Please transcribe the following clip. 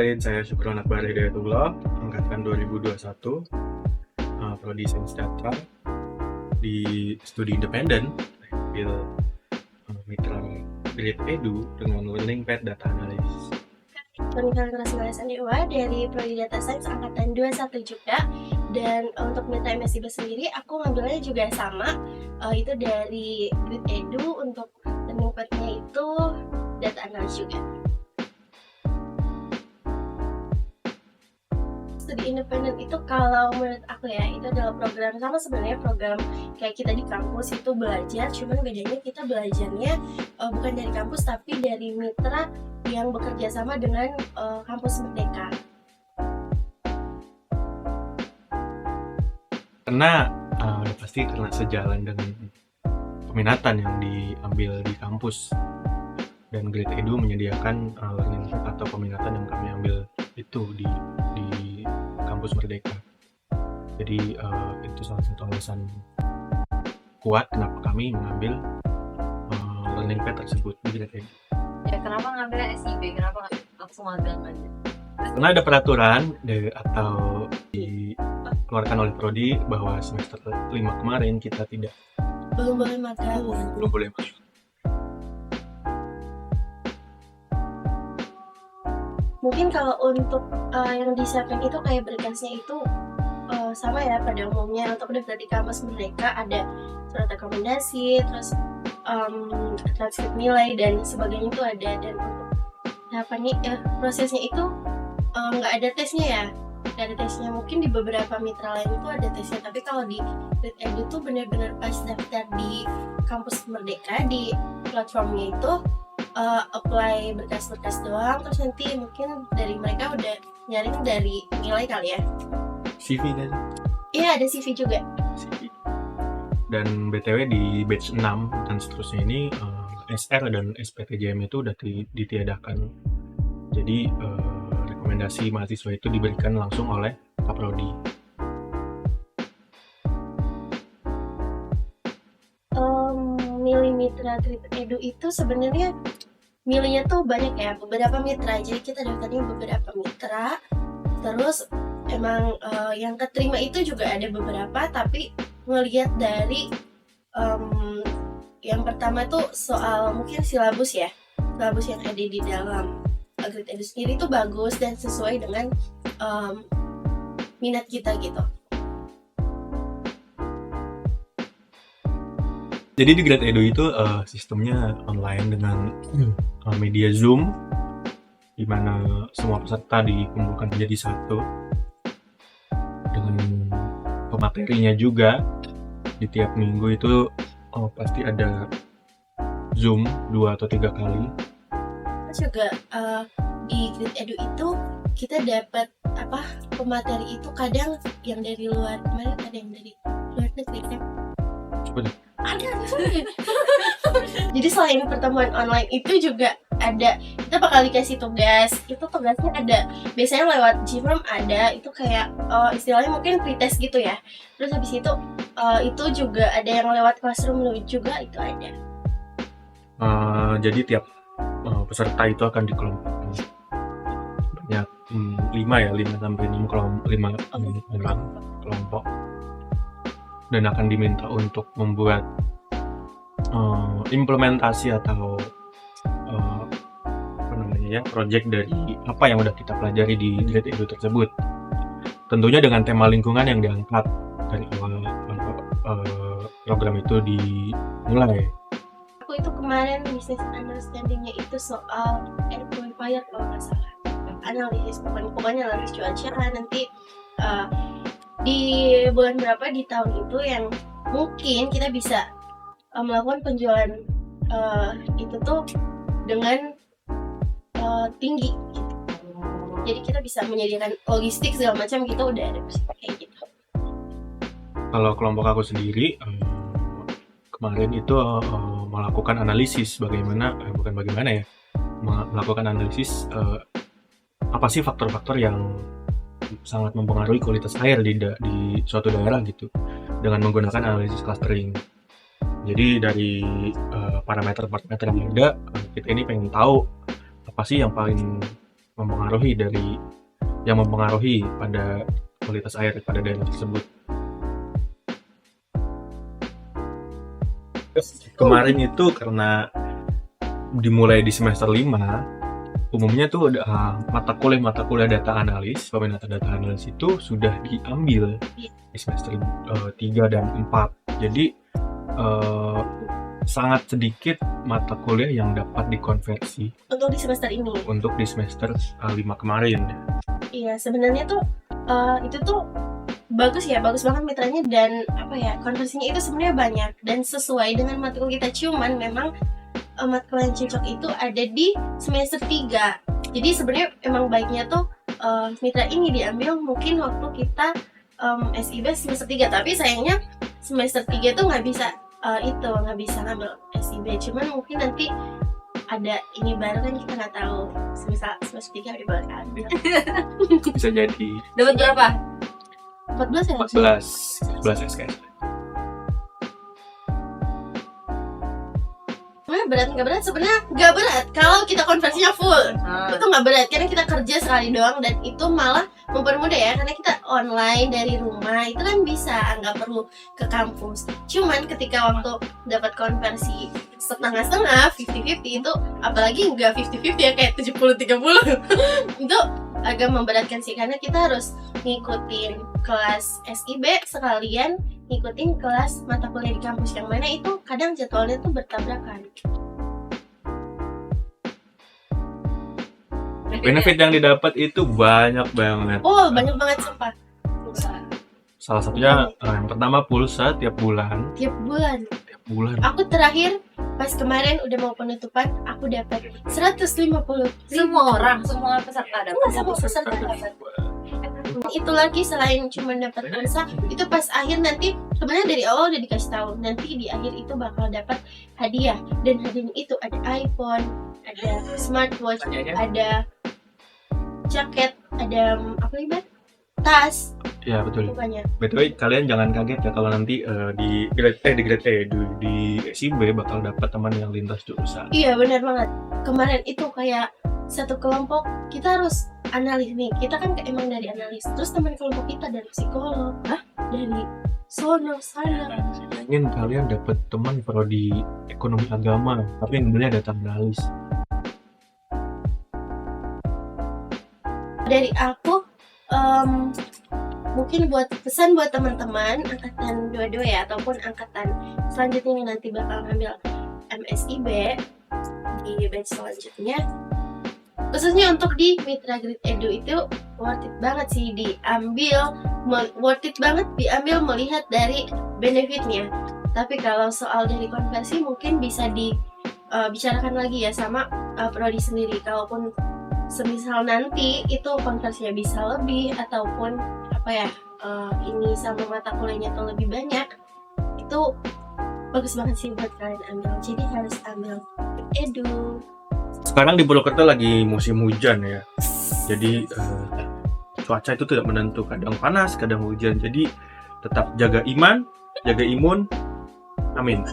kenalin, saya Syukron Akbar Hidayatullah, angkatan 2021, Prodi Sains Data di studi independen, ambil mitra Grade Edu dengan Learning Pad Data Analysis. Pernikahan kelas Dewa dari Prodi Data Science angkatan 21 juga. Dan untuk mitra MSIB sendiri aku ngambilnya juga sama, itu dari Grade Edu. Untuk learning pad-nya itu Data Analysis juga. Studi independen itu kalau menurut aku ya, itu adalah program sama sebenarnya program kayak kita di kampus itu belajar, cuman bedanya kita belajarnya bukan dari kampus tapi dari mitra yang bekerja sama dengan kampus Merdeka. Karena pasti karena sejalan dengan peminatan yang diambil di kampus, dan Grade Edu menyediakan learning pad atau peminatan yang kami ambil itu di kampus Merdeka. Jadi itu salah satu alasan kuat kenapa kami mengambil learning pad tersebut di Grade Edu. Ya, kenapa ngambilnya SIB? Kenapa nggak langsung magang aja? Karena ada peraturan atau dikeluarkan oleh Prodi bahwa semester 5 kemarin kita Belum boleh magang. belum boleh masuk. Mungkin kalau untuk yang disiapkan itu kayak berkasnya itu sama ya pada umumnya. Untuk daftar di kampus Merdeka ada surat rekomendasi, terus transkrip nilai dan sebagainya itu ada. Dan untuk tahapannya prosesnya itu nggak ada tesnya ya, nggak ada tesnya. Mungkin di beberapa mitra lain itu ada tesnya, tapi kalau di Grade Edu tuh benar-benar pas daftar di kampus Merdeka di platformnya itu apply berkas-berkas doang, terus nanti mungkin dari mereka udah nyaring dari nilai kali ya. CV kan? Iya, ada CV juga. CV. Dan BTW di batch 6 dan seterusnya ini SR dan SPTJM itu udah ditiadakan. Jadi rekomendasi mahasiswa itu diberikan langsung oleh Kaprodi. Milih mitra Grade Edu itu sebenarnya milihnya tuh banyak ya, beberapa mitra. Jadi kita daftarnya beberapa mitra. Terus emang yang keterima itu juga ada beberapa, tapi ngelihat dari yang pertama tuh soal mungkin silabus ya, silabus yang ada di dalam Grade Edu sendiri tuh bagus dan sesuai dengan minat kita gitu. Jadi di Grade Edu itu sistemnya online dengan media Zoom, di mana semua peserta dikumpulkan menjadi satu, dengan pematerinya juga. Di tiap minggu itu pasti ada Zoom 2 atau 3 kali. Terus juga di Grade Edu itu kita dapat pemateri itu kadang yang dari luar, kemarin ada yang dari luar negeri kan? Ada. Jadi selain pertemuan online itu juga ada, kita bakal dikasih tugas. Itu tugasnya ada biasanya lewat Gform, ada itu kayak istilahnya mungkin pretest gitu ya. Terus habis itu juga ada yang lewat Classroom juga, itu ada. Jadi tiap peserta itu akan dikelompokkan banyak 5 sampai 6 kelompok, dan akan diminta untuk membuat implementasi atau project dari apa yang udah kita pelajari di Grade Edu tersebut. Tentunya dengan tema lingkungan yang diangkat dari awal program itu dimulai. Aku itu kemarin business understanding-nya itu soal air purifier kalau nggak salah. Analisis, pokoknya analisis cuaca. Nanti di bulan berapa di tahun itu yang mungkin kita bisa melakukan penjualan itu tuh dengan tinggi gitu. Jadi kita bisa menyediakan logistik segala macam, kita udah ada kayak gitu. Kalau kelompok aku sendiri kemarin itu melakukan analisis melakukan analisis apa sih faktor-faktor yang sangat mempengaruhi kualitas air di suatu daerah gitu, dengan menggunakan analisis clustering. Jadi dari parameter-parameter yang ada, kita ini pengen tahu apa sih yang paling mempengaruhi pada kualitas air pada daerah tersebut. Kemarin itu karena dimulai di semester 5, umumnya tuh ada mata kuliah data analis, peminatan data analis itu sudah diambil di semester 3 dan 4. Jadi sangat sedikit mata kuliah yang dapat dikonversi Untuk di semester ini. untuk di semester 5 kemarin. Iya, sebenarnya tuh itu tuh bagus banget mitranya, dan konversinya itu sebenarnya banyak dan sesuai dengan matkul kita. Cuman memang matkul yang cocok itu ada di semester 3. Jadi sebenarnya emang baiknya tuh mitra ini diambil mungkin waktu kita SIB semester 3, tapi sayangnya semester 3 tuh nggak bisa ngambil SIB. Cuman mungkin nanti ada ini baru kan, kita nggak tahu, semester 3 boleh ambil. Bisa jadi Dapat berapa? 14 ya? 14 SKS. Berat nggak berat? Sebenarnya nggak berat kalau kita konversinya full. Itu nggak berat karena kita kerja sekali doang, dan itu malah mempermudah ya, karena kita online dari rumah itu kan bisa, nggak perlu ke kampus. Cuman ketika waktu dapat konversi setengah-setengah 50-50 itu, apalagi nggak 50-50 ya, kayak 70-30 itu agak memberatkan sih, karena kita harus ngikutin kelas SIB sekalian ngikutin kelas mata kuliah di kampus, yang mana itu kadang jadwalnya tuh bertabrakan. Benefit yang didapat itu banyak banget. Oh, banyak banget sumpah. Salah satunya yang pertama pulsa tiap bulan. Tiap bulan. Aku terakhir pas kemarin udah mau penutupan, aku dapat 150. Semua peserta dapat. Semua peserta dapat. Itu lagi selain cuma dapat pulsa, itu pas akhir nanti sebenarnya dari awal udah dikasih tahu nanti di akhir itu bakal dapat hadiah, dan hadiahnya itu ada iPhone, ada smartwatch, ada jaket, ada tas. Ya betul. Banyak. BTW kalian jangan kaget ya kalau nanti di SIB bakal dapat teman yang lintas jurusan. Iya benar banget. Kemarin itu kayak satu kelompok kita harus analis nih. Kita kan emang dari analis. Terus teman kelompok kita dari psikolog, dari sana. Ingin kalian dapat teman prodi ekonomi agama, tapi ngambilnya data analis. Dari aku mungkin buat pesan buat teman-teman angkatan 22 ya, ataupun angkatan selanjutnya yang nanti bakal ngambil MSIB di batch selanjutnya, khususnya untuk di Mitra Grid Edu, itu worth it banget sih diambil melihat dari benefitnya. Tapi kalau soal dari konversi mungkin bisa dibicarakan lagi ya sama prodi sendiri. Kalaupun semisal nanti itu konversinya bisa lebih, ataupun ini sama mata kuliahnya tuh lebih banyak, itu bagus banget sih buat kalian ambil. Jadi harus ambil Edu. Sekarang di Purwokerto lagi musim hujan ya, jadi cuaca itu tidak menentu, kadang panas kadang hujan. Jadi tetap jaga iman, jaga imun, amin.